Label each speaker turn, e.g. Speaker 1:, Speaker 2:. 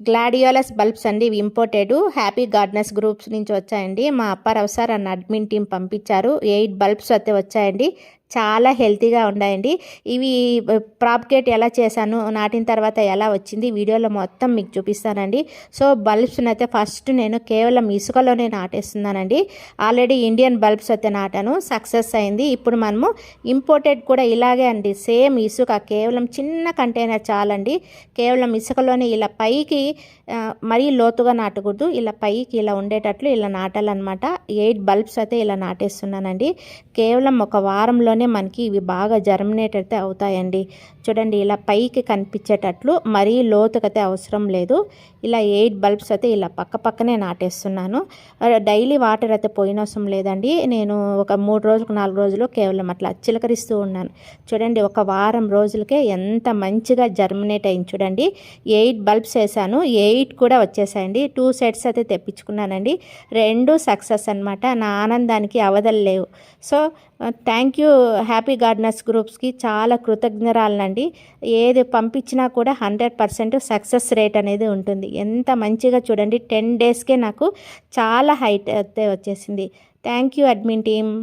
Speaker 1: Gladiolus bulbs అండి, ఇవి imported happy gardeners groups నుంచి వచ్చాయండి. మా అప్పారావు సార్ అన్న అడ్మిన్ టీం పంపించారు. 8 బల్బ్స్ అయితే వచ్చాయండి. చాలా హెల్తీగా ఉన్నాయండి. ఇవి ప్రాపగేట్ ఎలా చేశాను, నాటిన తర్వాత ఎలా వచ్చింది వీడియోలో మొత్తం మీకు చూపిస్తానండి. సో బల్బ్స్ని అయితే ఫస్ట్ నేను కేవలం ఇసుకలోనే నాటేస్తున్నానండి. ఆల్రెడీ ఇండియన్ బల్బ్స్ అయితే నాటాను, సక్సెస్ అయింది. ఇప్పుడు మనము ఇంపోర్టెడ్ కూడా ఇలాగే అండి, సేమ్ ఇసుక, కేవలం చిన్న కంటైనర్ చాలండి. కేవలం ఇసుకలోనే ఇలా పైకి మరీ లోతుగా నాటకూడదు, ఇలా పైకి ఇలా ఉండేటట్లు ఇలా నాటాలన్నమాట. 8 బల్బ్స్ అయితే ఇలా నాటేస్తున్నానండి. కేవలం ఒక వారంలోనే మనకి ఇవి బాగా జర్మినేట్ అయితే అవుతాయండి. చూడండి, ఇలా పైకి కనిపించేటట్లు మరీ లోతుకైతే అవసరం లేదు. ఇలా 8 బల్బ్స్ అయితే ఇలా పక్క పక్కనే నాటేస్తున్నాను. డైలీ వాటర్ అయితే పోయినవసరం లేదండి. నేను ఒక 3 రోజులకు 4 రోజులు కేవలం అట్లా చిలకరిస్తూ ఉన్నాను. చూడండి, ఒక వారం రోజులకే ఎంత మంచిగా జర్మినేట్ అయింది చూడండి. 8 బల్బ్స్ వేసాను, 8 కూడా వచ్చేసాయండి. 2 సెట్స్ అయితే తెప్పించుకున్నానండి. 2 సక్సెస్ అనమాట. నా ఆనందానికి అవధులు లేవు. So thank you happy gardeners గ్రూప్స్కి, చాలా కృతజ్ఞరాలనండి. ఏది పంపించినా కూడా 100% సక్సెస్ రేట్ అనేది ఉంటుంది. ఎంత మంచిగా చూడండి, 10 డేస్కే నాకు చాలా హైట్ అయితే వచ్చేసింది. Thank you admin team.